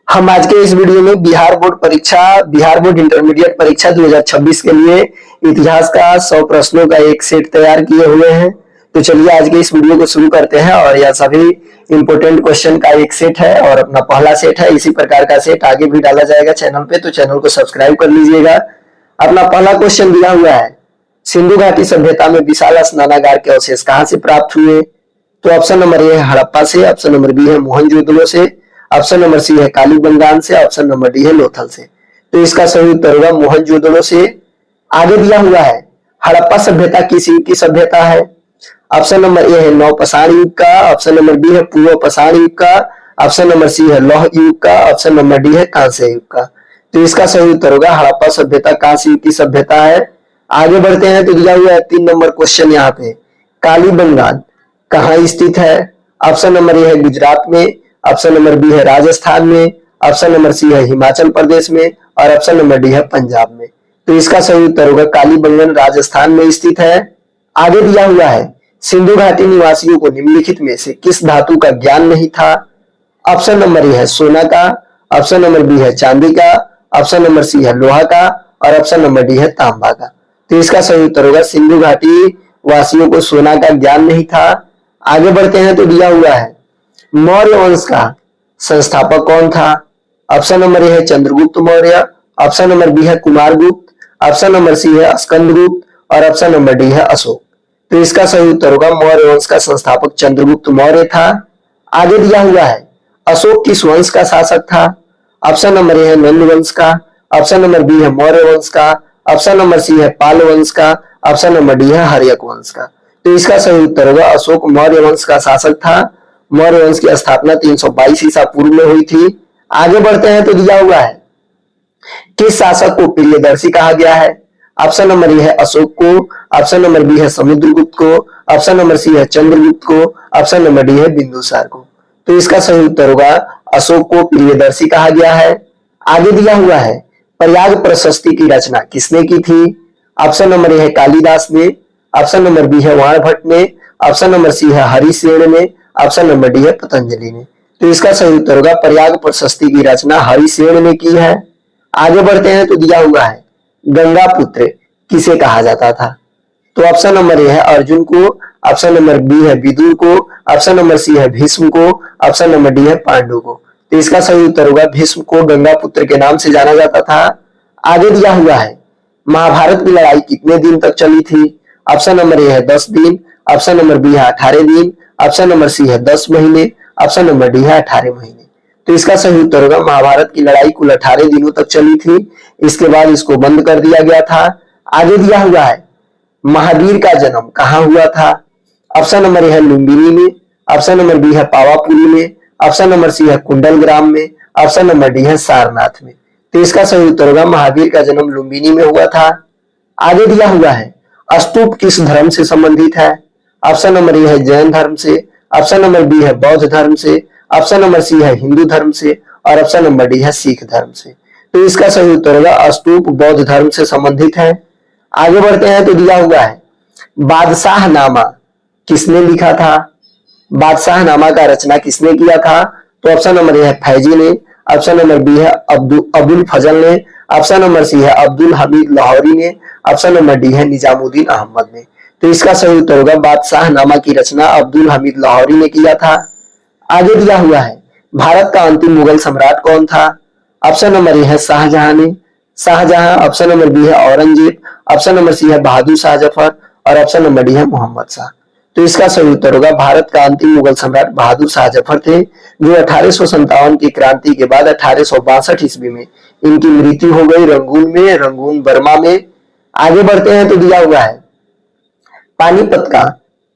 हम आज के इस वीडियो में बिहार बोर्ड इंटरमीडिएट परीक्षा 2026 के लिए इतिहास का 100 प्रश्नों का एक सेट तैयार किए हुए हैं। तो चलिए आज के इस वीडियो को शुरू करते हैं। और यह सभी इंपोर्टेंट क्वेश्चन का एक सेट है और अपना पहला सेट है। इसी प्रकार का सेट आगे भी डाला जाएगा चैनल पे, तो चैनल को सब्सक्राइब कर लीजिएगा। अपना पहला क्वेश्चन दिया हुआ है, सिंधु घाटी सभ्यता में विशाल स्नानागार के अवशेष कहाँ से प्राप्त हुए? तो ऑप्शन नंबर ए है हड़प्पा से, ऑप्शन नंबर बी है मोहनजोदड़ो से, ऑप्शन नंबर सी है कालीबंगान से, ऑप्शन नंबर डी है लोथल से। तो इसका सही उत्तर होगा मोहनजोदड़ो से। आगे दिया हुआ है, हड़प्पा सभ्यता किस युग की सभ्यता है? ऑप्शन नंबर ए है नवपाषाण युग का, ऑप्शन नंबर बी है पूर्व पाषाण युग का, ऑप्शन नंबर सी है लौह युग का, ऑप्शन नंबर डी है कांस्य युग का। तो इसका सही उत्तर होगा हड़प्पा सभ्यता कांस्य युग की सभ्यता है। आगे बढ़ते हैं तो दिया हुआ है 3 नंबर क्वेश्चन यहाँ पे, कालीबंगान कहाँ स्थित है? ऑप्शन नंबर ए है गुजरात में, ऑप्शन नंबर बी है राजस्थान में, ऑप्शन नंबर सी है हिमाचल प्रदेश में और ऑप्शन नंबर डी है पंजाब में। तो इसका सही उत्तर होगा कालीबंगन राजस्थान में स्थित है। आगे दिया हुआ है, सिंधु घाटी निवासियों को निम्नलिखित में से किस धातु का ज्ञान नहीं था? ऑप्शन नंबर ए है सोना का, ऑप्शन नंबर बी है चांदी का, ऑप्शन नंबर सी है लोहा का और ऑप्शन नंबर डी है तांबा का। तो इसका सही उत्तर होगा सिंधु घाटी वासियों को सोना का ज्ञान नहीं था। आगे बढ़ते हैं तो दिया हुआ है, मौर्य वंश का संस्थापक कौन था? ऑप्शन नंबर ए है Chandragupta Maurya, option number B है कुमारगुप्त, ऑप्शन नंबर सी है स्कंदगुप्त और ऑप्शन नंबर डी है अशोक। तो इसका सही उत्तर होगा मौर्य वंश का संस्थापक चंद्रगुप्त मौर्य था। आगे दिया हुआ है, अशोक किस वंश का शासक था? ऑप्शन नंबर ए है नंद वंश का, ऑप्शन नंबर बी है मौर्य वंश का, ऑप्शन नंबर सी है पाल वंश का, ऑप्शन नंबर डी है हर्यक वंश का। तो इसका सही उत्तर होगा अशोक मौर्य वंश का शासक था। मौर्य वंश की स्थापना 322 ईसा पूर्व में हुई थी। आगे बढ़ते हैं तो दिया हुआ है, किस शासक को प्रियदर्शी कहा गया है? ऑप्शन नंबर ए है अशोक को, ऑप्शन नंबर बी है समुद्रगुप्त को, ऑप्शन नंबर सी है चंद्रगुप्त को, ऑप्शन नंबर डी है बिंदुसार को। तो इसका सही उत्तर होगा अशोक को प्रियदर्शी कहा गया है। आगे दिया हुआ है, प्रयाग प्रशस्ति की रचना किसने की थी? ऑप्शन नंबर ए है कालिदास ने, ऑप्शन नंबर बी है वाणभट्ट ने, ऑप्शन नंबर सी है हरिसेन ने, ऑप्शन नंबर डी है पतंजलि ने। तो इसका सही उत्तर होगा प्रयाग प्रशस्ति की रचना हरिसेन ने की है। आगे बढ़ते हैं तो दिया हुआ है, गंगा पुत्र किसे कहा जाता था? तो ऑप्शन नंबर ए है अर्जुन को, ऑप्शन नंबर बी है विदुर को, ऑप्शन नंबर सी है भीष्म को, ऑप्शन नंबर डी है पांडु को। तो इसका सही उत्तर होगा भीष्म को गंगा पुत्र के नाम से जाना जाता था। आगे दिया हुआ है, महाभारत की लड़ाई कितने दिन तक चली थी? ऑप्शन नंबर ए है 10 दिन, ऑप्शन नंबर बी है 18 दिन, ऑप्शन नंबर सी है 10 महीने, ऑप्शन नंबर डी है 18 महीने। तो इसका सही उत्तर होगा महाभारत की लड़ाई कुल 18 दिनों तक चली थी। इसके बाद इसको बंद कर दिया गया था। आगे दिया हुआ है, महावीर का जन्म कहाँ हुआ था? ऑप्शन नंबर ए है लुम्बिनी में, ऑप्शन नंबर बी है पावापुरी में, ऑप्शन नंबर सी है कुंडलग्राम में, ऑप्शन नंबर डी है सारनाथ में। तो इसका सही उत्तर होगा महावीर का जन्म लुम्बिनी में हुआ था। आगे दिया हुआ है, स्तूप किस धर्म से संबंधित है? ऑप्शन नंबर ए है जैन धर्म से, ऑप्शन नंबर बी है बौद्ध धर्म से, ऑप्शन नंबर सी है हिंदू धर्म से और ऑप्शन नंबर डी है सिख धर्म से। तो इसका सही उत्तर होगा स्तूप बौद्ध धर्म से संबंधित है। आगे बढ़ते हैं तो दिया हुआ है, बादशाहनामा किसने लिखा था? बादशाहनामा का रचना किसने किया था? तो ऑप्शन नंबर ए है फैजी ने, ऑप्शन नंबर बी है अबुल फजल ने, ऑप्शन नंबर सी है अब्दुल हमीद लाहौरी ने, ऑप्शन नंबर डी है निजामुद्दीन अहमद ने। तो इसका सही उत्तर होगा बादशाहनामा की रचना अब्दुल हमीद लाहौरी ने किया था। आगे दिया हुआ है, भारत का अंतिम मुगल सम्राट कौन था? ऑप्शन नंबर ए है शाहजहां ने, शाहजहां, ऑप्शन नंबर बी है औरंगजेब, ऑप्शन नंबर सी है बहादुर शाह जफर और ऑप्शन नंबर डी है मोहम्मद शाह। तो इसका सही उत्तर होगा भारत का अंतिम मुगल सम्राट बहादुर शाह जफर थे, जो 1857 की क्रांति के बाद 1862 ईस्वी में इनकी मृत्यु हो गई रंगून बर्मा में। आगे बढ़ते हैं तो दिया हुआ है, पानीपत का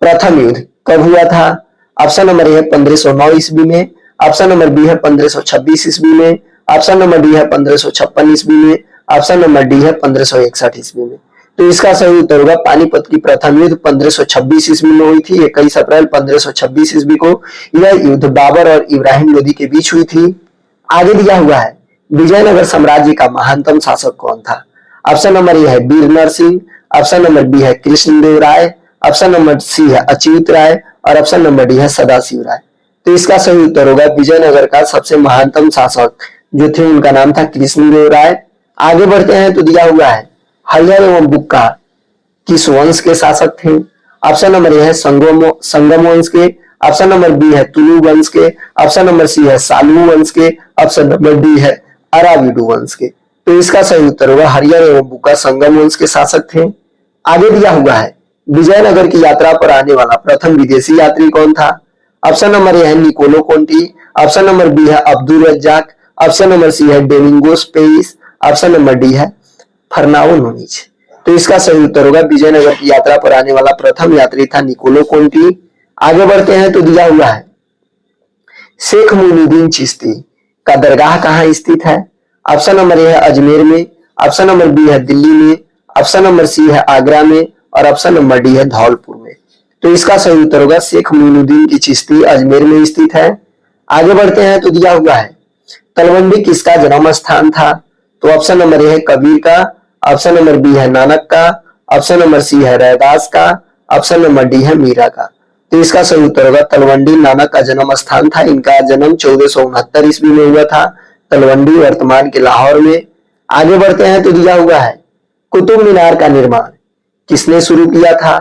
प्रथम युद्ध कब हुआ था? ऑप्शन नंबर ए है 1509 ईस्वी में, ऑप्शन नंबर बी है 1526 ईस्वी में, ऑप्शन नंबर डी है 1556 ईस्वी में, ऑप्शन नंबर डी है 1561 ईस्वी में। तो इसका सही उत्तर होगा पानीपत की प्रथम युद्ध 1526 ईस्वी में हुई थी। 21 अप्रैल 1526 ईस्वी को यह युद्ध बाबर और इब्राहिम लोदी के बीच हुई थी। आगे दिया हुआ है, विजयनगर साम्राज्य का महानतम शासक कौन था? ऑप्शन नंबर ए है वीर नरसिंह, ऑप्शन नंबर बी है कृष्णदेव राय, ऑप्शन नंबर सी है अच्युत राय और ऑप्शन नंबर डी है सदाशिव राय। तो इसका सही उत्तर होगा विजयनगर का सबसे महानतम शासक जो थे उनका नाम था कृष्णदेव राय। आगे बढ़ते हैं तो दिया हुआ है हरिहर एवं बुक्का किस वंश के शासक थे? ऑप्शन नंबर ए है संगम वंश के, ऑप्शन नंबर बी है तुलु वंश के, ऑप्शन नंबर सी है सालू वंश के, ऑप्शन नंबर डी है अराविडु वंश के। तो इसका सही उत्तर होगा हरिहर एवं बुक्का संगम वंश के शासक थे। आगे दिया हुआ है विजयनगर की यात्रा पर आने वाला प्रथम विदेशी यात्री कौन था? ऑप्शन नंबर ए है Niccolo Conti, option number B है Abdul Razzaq, option number C है Domingos Paes, option number D है फर्नाओ नोनिज। तो इसका सही उत्तर होगा विजयनगर की यात्रा पर आने वाला प्रथम यात्री था निकोलो कोंटी। आगे बढ़ते हैं तो दिया हुआ है शेख मोइनुद्दीन चिश्ती का दरगाह कहाँ स्थित है? ऑप्शन नंबर ए है अजमेर में, ऑप्शन नंबर बी है दिल्ली में, ऑप्शन नंबर सी है आगरा में और ऑप्शन नंबर डी है धौलपुर में। तो इसका सही उत्तर होगा शेख मोइनुद्दीन की चिश्ती अजमेर में स्थित है। आगे बढ़ते हैं तो दिया हुआ है तलवंडी किसका जन्म स्थान था? तो ऑप्शन नंबर ए है कबीर का, ऑप्शन नंबर बी है नानक का, ऑप्शन नंबर सी है रैदास का, ऑप्शन नंबर डी है मीरा का। तो इसका सही उत्तर होगा तलवंडी नानक का जन्म स्थान था। इनका जन्म 1469 ईस्वी में हुआ था तलवंडी वर्तमान के लाहौर में। आगे बढ़ते हैं तो दिया हुआ है कुतुब मीनार का निर्माण किसने शुरू किया था?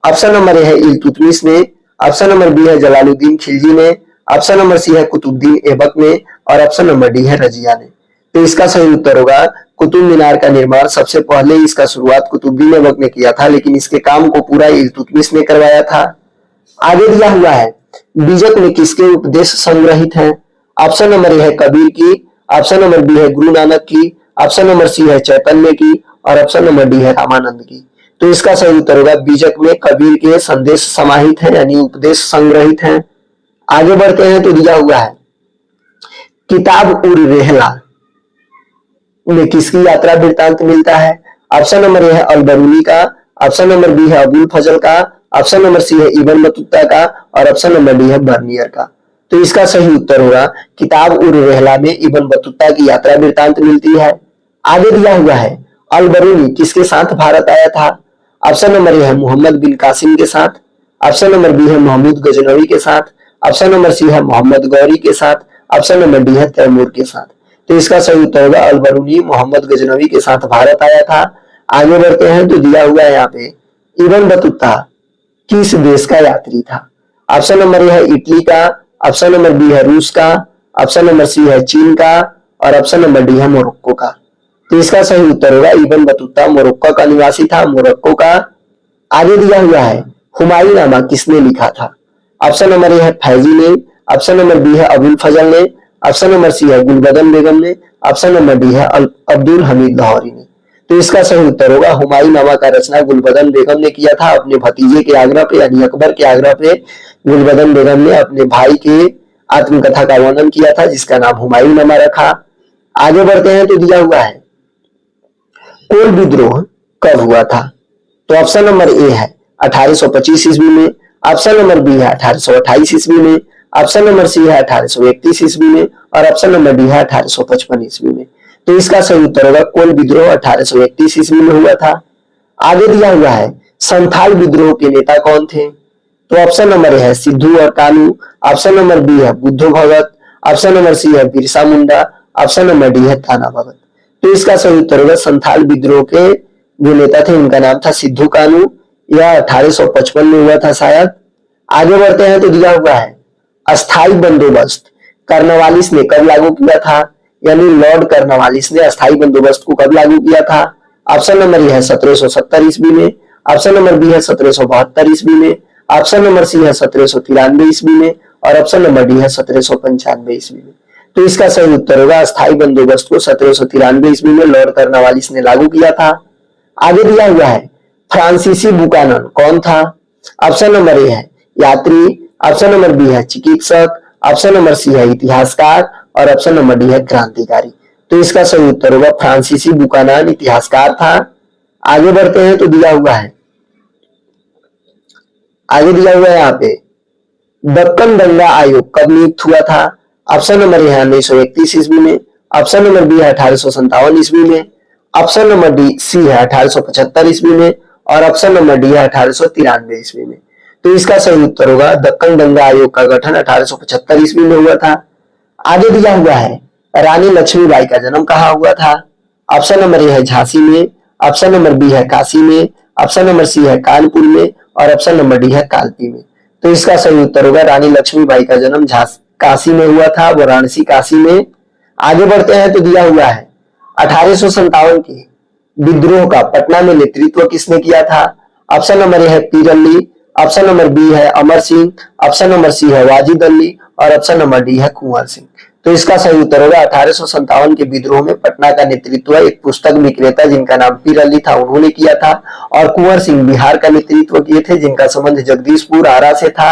ऑप्शन नंबर ए है इल्तुतमिश ने, ऑप्शन नंबर बी है जलालुद्दीन खिलजी ने, ऑप्शन नंबर सी है कुतुबुद्दीन ऐबक ने और ऑप्शन नंबर डी है रजिया ने। तो इसका सही उत्तर होगा कुतुब मीनार का निर्माण सबसे पहले इसका शुरुआत कुतुबुद्दीन ऐबक ने किया था, लेकिन इसके काम को पूरा इल्तुतमिश ने करवाया था। आगे दिया हुआ है बीजक में किसके उपदेश संग्रहित हैं? ऑप्शन नंबर ए है कबीर की, ऑप्शन नंबर बी है गुरु नानक की, ऑप्शन नंबर सी है चैतन्य की और ऑप्शन नंबर डी है रामानंद की। तो इसका सही उत्तर होगा बीजक में कबीर के संदेश समाहित हैं यानी उपदेश संग्रहित हैं। आगे बढ़ते हैं तो दिया हुआ है किताब उर रेहला में किसकी यात्रा वृत्तांत मिलता है? ऑप्शन नंबर ए है अल बरूनी का, ऑप्शन नंबर बी है अबुल फजल का, ऑप्शन नंबर सी है इब्न बतूता का और ऑप्शन नंबर डी है बर्नियर का। तो इसका सही उत्तर होगा किताब उर रेहला में इब्न बतूता की यात्रा वृत्तांत मिलती है। आगे दिया हुआ है अल बरूनी किसके साथ भारत आया था? ऑप्शन नंबर ए है मोहम्मद बिन कासिम के साथ, ऑप्शन नंबर बी है महमूद गजनवी के साथ, ऑप्शन नंबर सी है मोहम्मद गौरी के साथ, ऑप्शन नंबर डी है तैमूर के साथ। तो इसका सही उत्तर होगा अल बरूनी मोहम्मद गजनवी के साथ भारत आया था। आगे बढ़ते हैं तो दिया हुआ है यहाँ पे इब्न बतूता किस देश का यात्री था? ऑप्शन नंबर ए है इटली का, ऑप्शन नंबर बी है रूस का, ऑप्शन नंबर सी है चीन का और ऑप्शन नंबर डी है मोरक्को का। तो इसका सही उत्तर होगा इब्न बतूता मोरक्को का निवासी था, मोरक्को का। आगे दिया हुआ है हुमायूंनामा किसने लिखा था? ऑप्शन नंबर ए है फैजी ने, ऑप्शन नंबर बी है अबुल फजल ने, ऑप्शन नंबर सी है गुलबदन बेगम ने, ऑप्शन नंबर डी है अब्दुल हमीद लाहौरी ने। तो इसका सही उत्तर होगा हुमायूंनामा का रचना गुलबदन बेगम ने किया था अपने भतीजे के आग्रह पे यानी अकबर के आग्रह पे। गुलबदन बेगम ने अपने भाई के आत्मकथा का वर्णन किया था जिसका नाम हुमायूंनामा रखा। आगे बढ़ते हैं तो दिया हुआ है कोल विद्रोह कब हुआ था? तो ऑप्शन नंबर ए है 1825 ईस्वी में, ऑप्शन नंबर बी है 1828 ईस्वी में, ऑप्शन नंबर सी है 1831 ईस्वी में और ऑप्शन नंबर डी है 1855 ईस्वी में। तो इसका सही उत्तर होगा कोल विद्रोह 1831 ईस्वी में हुआ था। आगे दिया हुआ है संथाल विद्रोह के नेता कौन थे? तो ऑप्शन नंबर ए है सिद्धू और कानू, ऑप्शन नंबर बी है बुद्धू भगत, ऑप्शन नंबर सी है Birsa Munda, option number D है ताना भगत। तो इसका सही उत्तर होगा संथाल विद्रोह के जो नेता थे उनका नाम था सिद्धू कानू, यह 1855 में हुआ था शायद। आगे बढ़ते हैं तो दिया हुआ है अस्थाई बंदोबस्त कर्नवालिस ने कब लागू किया था? यानी लॉर्ड कर्नवालिस ने अस्थाई बंदोबस्त को कब लागू किया था? ऑप्शन नंबर ए है 1770 ईस्वी में, ऑप्शन नंबर बी है 1772 ईस्वी में, ऑप्शन नंबर सी है 1793 ईस्वी में और ऑप्शन नंबर डी है 1795 ईस्वी में। तो इसका सही उत्तर होगा अस्थाई बंदोबस्त को 1793 ईस्वी में लॉर्ड कर्नवालिस ने लागू किया था। आगे दिया हुआ है फ्रांसीसी बुकानन कौन था? ऑप्शन नंबर ए है यात्री, ऑप्शन नंबर बी है चिकित्सक, ऑप्शन नंबर सी है इतिहासकार और ऑप्शन नंबर डी है क्रांतिकारी। तो इसका सही उत्तर होगा फ्रांसीसी बुकानन इतिहासकार था। आगे बढ़ते हैं तो दिया हुआ है यहाँ पे दक्कन दंगा आयोग कब नियुक्त हुआ था? ऑप्शन नंबर ए है 1931 ईस्वी में, ऑप्शन नंबर बी है 1857 ईस्वी में, ऑप्शन नंबर डी सी है 1875 ईस्वी में और ऑप्शन नंबर डी है 1893 ईस्वी में। तो इसका सही उत्तर होगा दक्कन दंगा आयोग का गठन 1875 ईस्वी में हुआ था। आगे दिया हुआ है रानी लक्ष्मीबाई का जन्म कहाँ हुआ था? ऑप्शन नंबर ए है झांसी में, ऑप्शन नंबर बी है काशी में, ऑप्शन नंबर सी है कानपुर में और ऑप्शन नंबर डी है कालपी में। तो इसका सही उत्तर होगा रानी लक्ष्मीबाई का जन्म काशी में हुआ था, वाराणसी काशी में। आगे बढ़ते हैं तो दिया हुआ है 1857 के विद्रोह का पटना में नेतृत्व किसने किया था? ऑप्शन नंबर ए है पीर अली, ऑप्शन नंबर बी है Amar Singh, option number C है वाजिद अली और ऑप्शन नंबर डी है कुंवर सिंह। तो इसका सही उत्तर होगा 1857 के विद्रोह में पटना का नेतृत्व एक पुस्तक विक्रेता जिनका नाम पीर अली था उन्होंने किया था, और कुंवर सिंह बिहार का नेतृत्व किए थे जिनका संबंध जगदीशपुर आरा से था।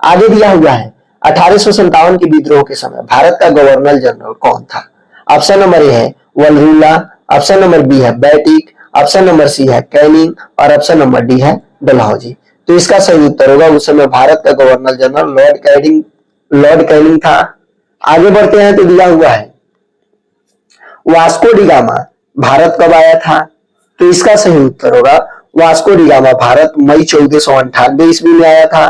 आगे दिया हुआ है 1857 के विद्रोह के समय भारत का गवर्नर जनरल कौन था? ऑप्शन नंबर ए है वलरुल्ला, ऑप्शन नंबर बी है बैटिक, ऑप्शन नंबर सी है कैनिंग और ऑप्शन नंबर डी है डलहौजी। तो इसका सही उत्तर होगा उस समय भारत का गवर्नर जनरल लॉर्ड कैनिंग था। आगे बढ़ते हैं तो दिया हुआ है वास्को डी गामा भारत कब आया था? तो इसका सही उत्तर होगा वास्को डी गामा भारत मई 1498 ईस्वी में आया था।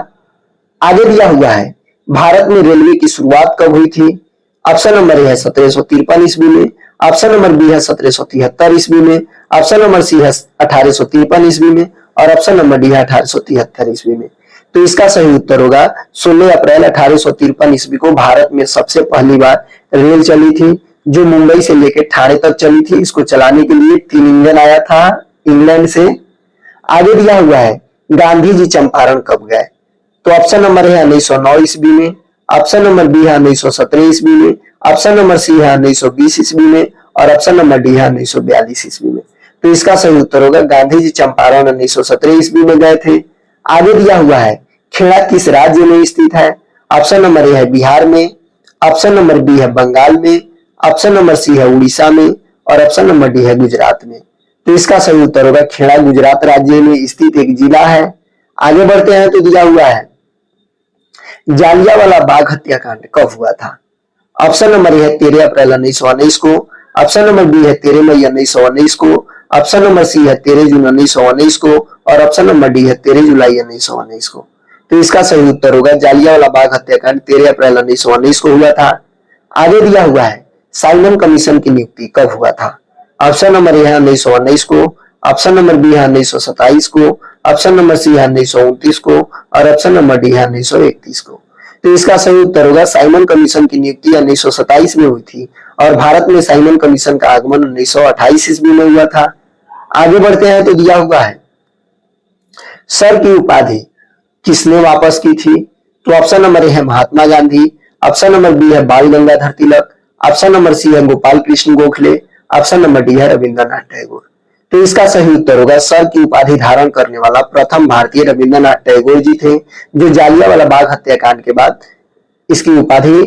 आगे दिया हुआ है भारत में रेलवे की शुरुआत कब हुई थी? ऑप्शन नंबर ए है 1753 ईस्वी में, ऑप्शन नंबर बी है 1773 ईस्वी में, ऑप्शन नंबर सी है 1853 ईस्वी में और ऑप्शन नंबर डी है 1873 ईस्वी में। तो इसका सही उत्तर होगा 16 अप्रैल 1853 ईस्वी को भारत में सबसे पहली बार रेल चली थी जो मुंबई से लेकर ठाणे तक चली थी। इसको चलाने के लिए 3 इंजन आया था इंग्लैंड से। आगे दिया हुआ है गांधी जी चंपारण कब गए? तो ऑप्शन नंबर है 1909 ईस्वी में, ऑप्शन नंबर बी है 1917 ईस्वी में, ऑप्शन नंबर सी है 1920 ईस्वी में और ऑप्शन नंबर डी है 1942 ईस्वी में। तो इसका सही उत्तर होगा गांधी जी चंपारण 1917 ईस्वी में गए थे। आगे दिया हुआ है खेड़ा किस राज्य में स्थित है? ऑप्शन नंबर ए है बिहार में, ऑप्शन नंबर बी है बंगाल में, ऑप्शन नंबर सी है उड़ीसा में और ऑप्शन नंबर डी है गुजरात में। तो इसका सही उत्तर होगा खेड़ा गुजरात राज्य में स्थित एक जिला है। आगे बढ़ते हैं तो दिया हुआ है जालियांवाला बाग हत्याकांड कब हुआ था? ऑप्शन नंबर ए है 13 अप्रैल 1919 को, ऑप्शन नंबर बी है 13 मई 1919 को, ऑप्शन नंबर सी है 13 जून 1919 को और ऑप्शन नंबर डी है 13 जुलाई 1919 को। तो इसका सही उत्तर होगा जालियांवाला बाग हत्याकांड 13 अप्रैल 1919 को हुआ था। आगे दिया हुआ है साइमन कमीशन की नियुक्ति कब हुआ था? ऑप्शन नंबर ए है 1919 को, ऑप्शन नंबर बी है 1927 को, ऑप्शन नंबर सी है 1929 को और ऑप्शन नंबर डी है 1931 को। तो इसका सही उत्तर होगा साइमन कमीशन की नियुक्ति 1927 में हुई थी और भारत में साइमन कमीशन का आगमन 1928 ईस्वी में हुआ था। आगे बढ़ते हैं तो दिया हुआ है सर की उपाधि किसने वापस की थी? तो ऑप्शन नंबर ए है Mahatma Gandhi, option number B है बाल Gangadhar Tilak, option number C है Gopal Krishna Gokhale, option number D है रविंद्रनाथ टैगोर। तो इसका सही उत्तर होगा सर की उपाधि धारण करने वाला प्रथम भारतीय रविंद्रनाथ टैगोर जी थे, जो जालियांवाला बाग हत्याकांड के बाद इसकी उपाधि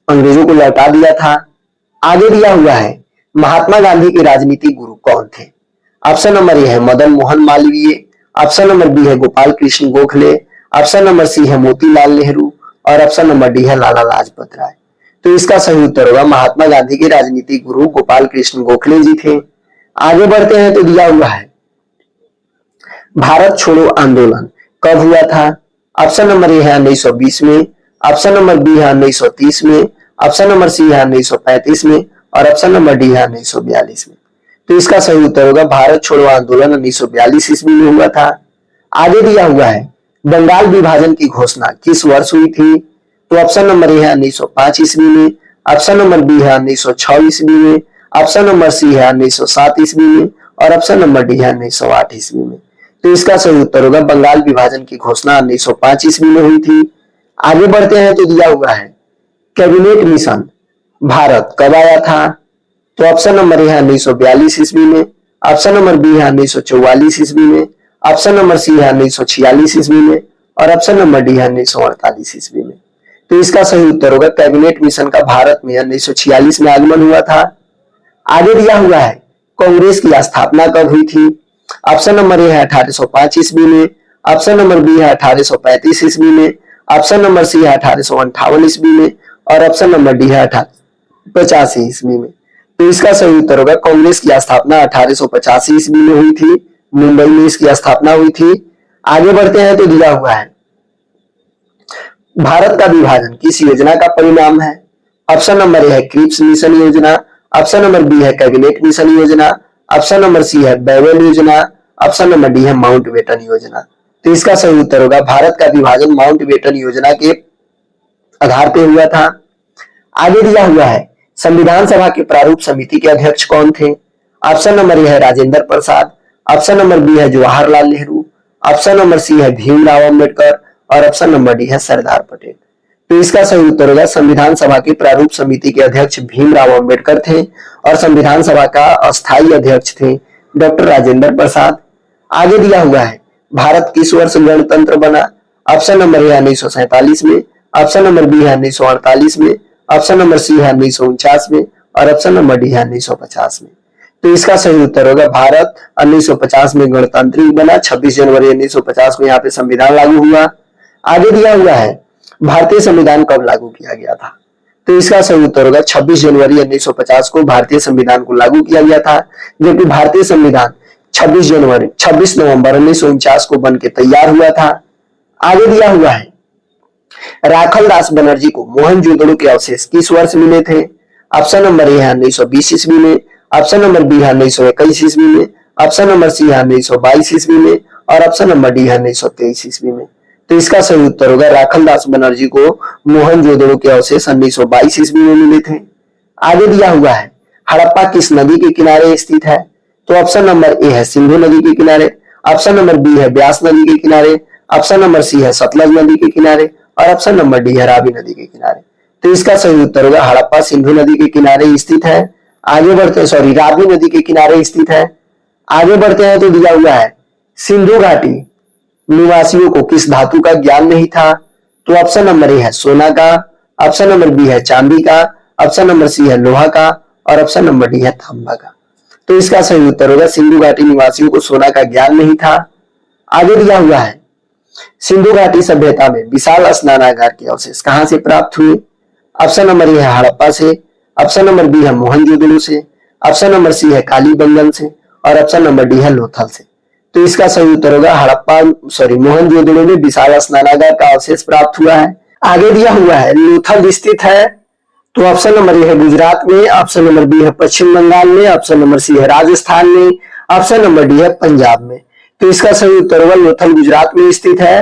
अंग्रेजों को लौटा दिया था। आगे दिया हुआ है महात्मा गांधी के राजनीतिक गुरु कौन थे? ऑप्शन नंबर ए है Madan Mohan Malaviya, option number B है Gopal Krishna Gokhale, option number C है मोतीलाल नेहरू और ऑप्शन नंबर डी है लाला लाजपत राय। तो इसका सही उत्तर होगा महात्मा गांधी के राजनीतिक गुरु गोपाल कृष्ण गोखले जी थे। आगे बढ़ते हैं तो दिया हुआ है भारत छोड़ो आंदोलन कब हुआ था? ऑप्शन नंबर ए है 1920 में, ऑप्शन नंबर बी है 1930 में, ऑप्शन नंबर सी है 1935 में और ऑप्शन नंबर डी है 1942 में। तो इसका सही उत्तर होगा भारत छोड़ो आंदोलन 1942 ईस्वी में हुआ था। आगे दिया हुआ है बंगाल विभाजन की घोषणा किस वर्ष हुई थी? तो ऑप्शन नंबर ए है 1905 ईस्वी में, ऑप्शन नंबर बी है 1906 ईस्वी में, ऑप्शन नंबर सी है 1907 ईस्वी में और ऑप्शन नंबर डी है 1908 ईस्वी में। तो इसका सही उत्तर होगा बंगाल विभाजन की घोषणा 1905 ईस्वी में हुई थी। आगे बढ़ते हैं तो दिया हुआ है कैबिनेट मिशन भारत कब आया था? तो ऑप्शन नंबर ए है 1942 ईस्वी में, ऑप्शन नंबर बी है 1944 ईस्वी में, ऑप्शन नंबर सी है 1946 ईस्वी में और ऑप्शन नंबर डी है 1948 ईस्वी में। तो इसका सही उत्तर होगा कैबिनेट मिशन का भारत में 1946 में आगमन हुआ था। आगे दिया हुआ है कांग्रेस की स्थापना कब हुई थी? ऑप्शन नंबर ए है 1805 ईस्वी में, ऑप्शन नंबर बी है 1835 ईस्वी में, ऑप्शन नंबर सी है 1858 ईस्वी में और ऑप्शन नंबर डी है 1885 ईस्वी में। तो इसका सही उत्तर होगा कांग्रेस की स्थापना 1885 ईस्वी में हुई थी, मुंबई में इसकी स्थापना हुई थी। आगे बढ़ते हैं तो दिया हुआ है भारत का विभाजन किस योजना का परिणाम है? ऑप्शन नंबर ए है क्रिप्स मिशन योजना, ऑप्शन नंबर बी है कैबिनेट मिशन योजना, ऑप्शन नंबर सी है बैबल योजना, ऑप्शन नंबर डी है माउंटबेटन योजना। तो इसका सही उत्तर होगा भारत का विभाजन माउंटबेटन योजना के आधार पे हुआ था। आगे दिया हुआ है संविधान सभा के प्रारूप समिति के अध्यक्ष कौन थे? ऑप्शन नंबर ए है Rajendra Prasad, option number B है Jawaharlal Nehru, option number C है भीमराव अंबेडकर और ऑप्शन नंबर डी है सरदार पटेल। तो इसका सही उत्तर होगा संविधान सभा की प्रारूप समिति के अध्यक्ष भीमराव अंबेडकर थे और संविधान सभा का अस्थायी अध्यक्ष थे डॉक्टर राजेंद्र प्रसाद। आगे दिया हुआ है भारत किस वर्ष गणतंत्र बना? ऑप्शन नंबर ए 1947 में, ऑप्शन नंबर बी है 1948 में, ऑप्शन नंबर सी है 1949 में और ऑप्शन नंबर डी है 1950 में। तो इसका सही उत्तर होगा भारत 1950 में गणतांत्रिक बना। 26 जनवरी 1950 में यहाँ पे संविधान लागू हुआ। आगे दिया हुआ है भारतीय संविधान कब लागू किया गया था? तो इसका सही उत्तर होगा 26 जनवरी 1950 को भारतीय संविधान को लागू किया गया था, जबकि भारतीय संविधान 26 नवंबर 1949 को बनके तैयार हुआ था। आगे दिया हुआ है राखल दास बनर्जी को मोहनजोदड़ो के अवशेष किस वर्ष मिले थे? ऑप्शन नंबर ए है 1920 ईस्वी में, ऑप्शन नंबर बी है 1921 ईस्वी में, ऑप्शन नंबर सी है 1922 ईस्वी में और ऑप्शन नंबर डी है 1923 ईस्वी में। तो इसका सही उत्तर होगा राखल दास बनर्जी को मोहनजोदड़ो के अवशेष 1922 ईस्वी में मिले थे। आगे दिया हुआ है हड़प्पा किस नदी के किनारे स्थित है? तो ऑप्शन नंबर ए है सिंधु नदी के किनारे, ऑप्शन नंबर बी है ब्यास नदी के किनारे, ऑप्शन नंबर सी है सतलज नदी के किनारे और ऑप्शन नंबर डी है रावी नदी के किनारे। तो इसका सही उत्तर होगा हड़प्पा सिंधु नदी के किनारे स्थित है। आगे बढ़ते हैं, सॉरी, रावी नदी के किनारे स्थित है। आगे बढ़ते हैं तो दिया हुआ है सिंधु घाटी निवासियों को किस धातु का ज्ञान नहीं था? तो ऑप्शन नंबर ए है सोना का, ऑप्शन नंबर बी है चांदी का, ऑप्शन नंबर सी है लोहा का और ऑप्शन नंबर डी है तांबा का। तो इसका सही उत्तर होगा सिंधु घाटी निवासियों को सोना का ज्ञान नहीं था। आगे दिया हुआ है सिंधु घाटी सभ्यता में विशाल स्नानागार के अवशेष कहां से प्राप्त हुए? ऑप्शन नंबर ए है हड़प्पा से, ऑप्शन नंबर बी है मोहनजोदड़ो से, ऑप्शन नंबर सी है कालीबंगन से और ऑप्शन नंबर डी है लोथल से। तो इसका सही उत्तर होगा मोहनजोदड़ो में विशाल स्नानागार का अवशेष प्राप्त हुआ है। आगे दिया हुआ है लोथल स्थित है, तो ऑप्शन नंबर ए है गुजरात में, ऑप्शन नंबर बी है पश्चिम बंगाल में, ऑप्शन नंबर सी है राजस्थान में, ऑप्शन नंबर डी है पंजाब में। तो इसका सही उत्तर होगा लोथल गुजरात में स्थित है।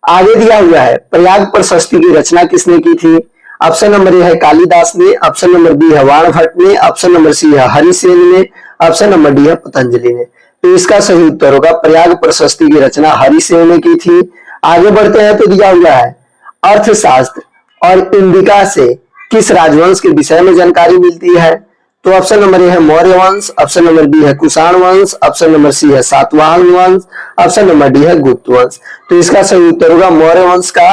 आगे दिया हुआ है प्रयाग प्रशस्ति की रचना किसने की थी? ऑप्शन नंबर ए है कालिदास ने, ऑप्शन नंबर बी है वाणभट्ट ने, ऑप्शन नंबर सी है हरिसेन ने, ऑप्शन नंबर डी है पतंजलि ने। तो इसका सही उत्तर होगा प्रयाग प्रशस्ति की रचना हरिसेन ने की थी। आगे बढ़ते हैं तो दिया हुआ है अर्थशास्त्र और इंडिका से किस राजवंश के विषय में जानकारी मिलती है? तो ऑप्शन नंबर ए है मौर्य वंश, ऑप्शन नंबर बी है कुषाण वंश, ऑप्शन नंबर सी है सातवाहन वंश, ऑप्शन नंबर डी है गुप्त वंश। तो इसका सही उत्तर होगा मौर्य वंश का।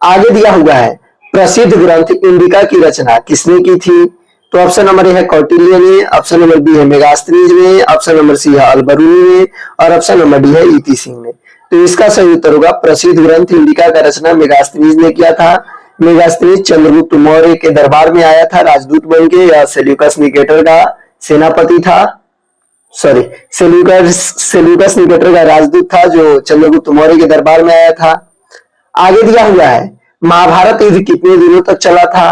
आगे दिया हुआ है प्रसिद्ध ग्रंथ इंडिका की रचना किसने की थी? तो ऑप्शन नंबर ए है कौटिल्य ने, ऑप्शन नंबर बी है मेगास्थनीज ने, ऑप्शन नंबर सी है अलबरूनी ने और ऑप्शन नंबर डी है ईति सिंह ने। तो इसका सही उत्तर होगा प्रसिद्ध ग्रंथ इंडिका का रचना मेगास्थनीज ने किया था। मेगास्थनीज चंद्रगुप्त मौर्य के दरबार में आया था राजदूत बन के, या सेल्यूकस निकेटर का सेनापति था, सॉरी सेल्यूकस निकेटर का राजदूत था जो चंद्रगुप्त मौर्य के दरबार में आया था। आगे दिया हुआ है महाभारत युद्ध कितने दिनों तक चला था?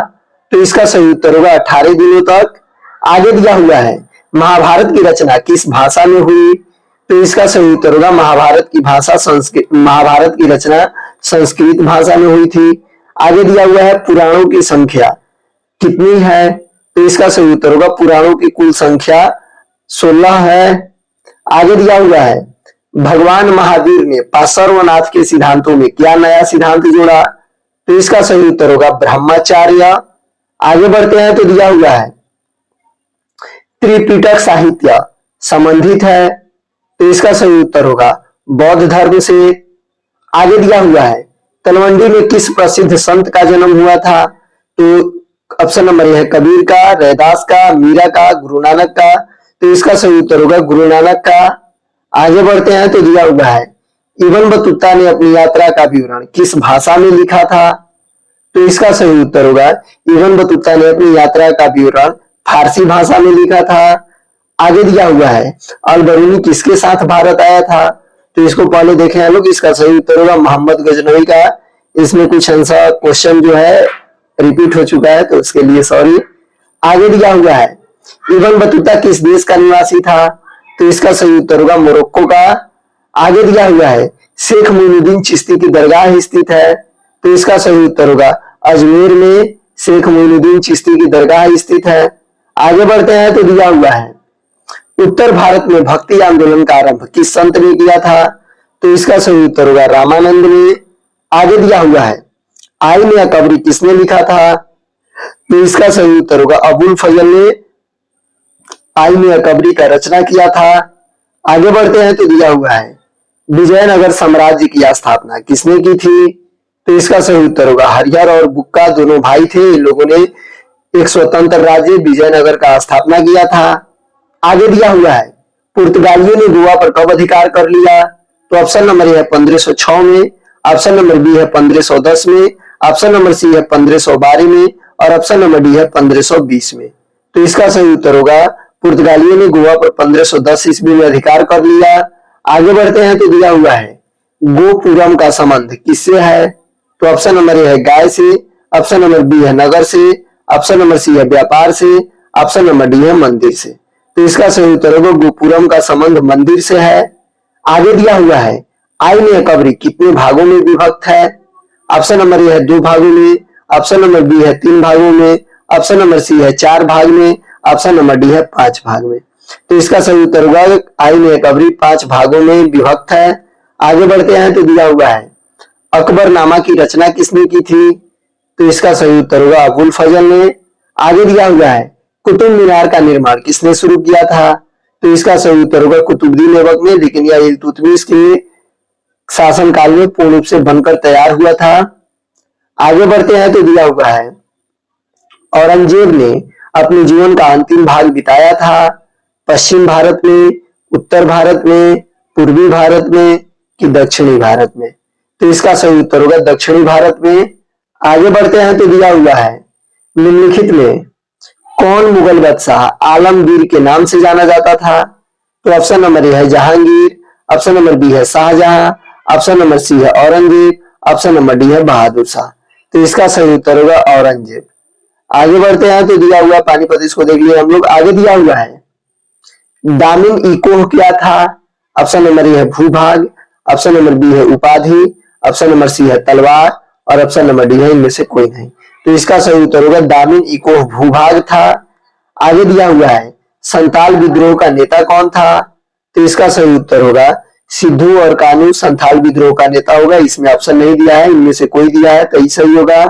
तो इसका सही उत्तर होगा 18 दिनों तक। आगे दिया हुआ है महाभारत की रचना किस भाषा में हुई? तो इसका सही उत्तर होगा महाभारत की रचना संस्कृत भाषा में हुई थी। आगे दिया हुआ है पुराणों की संख्या कितनी है? तो इसका सही उत्तर होगा पुराणों की कुल संख्या 16 है। आगे दिया हुआ है भगवान महावीर ने पार्श्वनाथ के सिद्धांतों में क्या नया सिद्धांत जोड़ा? तो इसका सही उत्तर होगा ब्रह्मचर्य। आगे बढ़ते हैं तो दिया हुआ है त्रिपिटक साहित्य संबंधित है, तो इसका सही उत्तर होगा बौद्ध धर्म से। आगे दिया हुआ है तलवंडी में किस प्रसिद्ध संत का जन्म हुआ था? तो ऑप्शन नंबर ए है कबीर का, रैदास का, मीरा का, गुरु नानक का। तो इसका सही उत्तर होगा गुरु नानक का। आगे बढ़ते हैं तो दिया हुआ है इब्न बतूता ने अपनी यात्रा का विवरण किस भाषा में लिखा था? तो इसका सही उत्तर होगा इब्न बतूता ने अपनी यात्रा का विवरण फारसी भाषा में लिखा था। आगे दिया हुआ है अलबरूनी किसके साथ भारत आया था? तो इसको पहले देखें हम लोग। इसका सही उत्तर होगा मोहम्मद गजनवी का। इसमें कुछ आंसर क्वेश्चन जो है रिपीट हो चुका है तो उसके लिए सॉरी। आगे दिया हुआ है इब्न बतूता किस देश का निवासी था, तो इसका सही उत्तर होगा मोरक्को का। आगे दिया हुआ है शेख मोइनुद्दीन चिश्ती की दरगाह स्थित है, तो इसका सही उत्तर होगा अजमेर में शेख मोइनुद्दीन चिश्ती की दरगाह स्थित है। आगे बढ़ते हैं तो दिया हुआ है उत्तर भारत में भक्ति आंदोलन का आरंभ किस संत ने किया था, तो इसका सही उत्तर होगा रामानंद ने। आगे दिया हुआ है आईन या कब्री किसने लिखा था, तो इसका सही उत्तर होगा अबुल फजल ने आईन या कब्री का रचना किया था। आगे बढ़ते हैं तो दिया हुआ है विजयनगर साम्राज्य की स्थापना किसने की थी, तो इसका सही उत्तर होगा हरिहर और बुक्का दोनों भाई थे, इन लोगों ने एक स्वतंत्र राज्य विजयनगर का स्थापना किया था। आगे दिया हुआ है पुर्तगालियों ने गोवा पर कब अधिकार कर लिया, तो ऑप्शन नंबर ए है 1506 में, ऑप्शन नंबर बी है 1510 में, ऑप्शन नंबर सी है 1512 में और ऑप्शन नंबर डी है 1520 में। तो इसका सही उत्तर होगा पुर्तगालियों ने गोवा पर 1510 ईस्वी में अधिकार कर लिया। आगे बढ़ते हैं तो दिया हुआ है गोपुरम का संबंध किससे है, तो ऑप्शन नंबर ए है गाय से, ऑप्शन नंबर बी है नगर से, ऑप्शन नंबर सी है व्यापार से, ऑप्शन नंबर डी है मंदिर से। तो इसका सही उत्तर होगा गोपुरम का संबंध मंदिर से है। आगे दिया हुआ है आईन या कब्री कितने भागों में विभक्त है, ऑप्शन नंबर ए है 2 भागों में, ऑप्शन नंबर बी है 3 भागों में, ऑप्शन नंबर सी है 4 भाग में, ऑप्शन नंबर डी है 5 भाग में। तो इसका सही उत्तर होगा आईन या कब्री 5 भागों में विभक्त है। आगे बढ़ते हैं तो दिया हुआ है अकबरनामा की रचना किसने की थी, तो इसका सही उत्तर होगा अबुल फजल ने। आगे दिया हुआ है कुतुब मीनार का निर्माण किसने शुरू किया था, तो इसका सही उत्तर होगा कुतुबुद्दीन ऐबक ने, लेकिन यह इल्तुतमिश के शासनकाल में पूर्ण रूप से बनकर तैयार हुआ था। आगे बढ़ते हैं तो दिया हुआ है औरंगजेब ने अपने जीवन का अंतिम भाग बिताया था पश्चिम भारत में, उत्तर भारत में, पूर्वी भारत में कि दक्षिणी भारत में, तो इसका सही उत्तर होगा दक्षिणी भारत में। आगे बढ़ते हैं तो दिया हुआ है निम्नलिखित में कौन मुगल बादशाह आलमगीर के नाम से जाना जाता था, तो ऑप्शन नंबर ए है जहांगीर, ऑप्शन नंबर बी है शाहजहां, ऑप्शन नंबर सी है औरंगजेब, ऑप्शन नंबर डी है बहादुर शाह। तो इसका सही उत्तर होगा औरंगजेब। आगे बढ़ते हैं तो दिया हुआ पानीपत, इसको देख लिए हम लोग। आगे दिया हुआ है दामिन इकोह क्या था, ऑप्शन नंबर ए है भूभाग, ऑप्शन नंबर बी है उपाधि, ऑप्शन नंबर सी है तलवार और ऑप्शन नंबर डी है इनमें से कोई नहीं। तो इसका सही उत्तर होगा दामिन इकोह भूभाग था। आगे दिया हुआ है संताल विद्रोह का नेता कौन था, तो इसका सही उत्तर होगा सिद्धू और कानू संथाल विद्रोह का नेता होगा। इसमें ऑप्शन नहीं दिया है, इनमें से कोई दिया है तो सही होगा।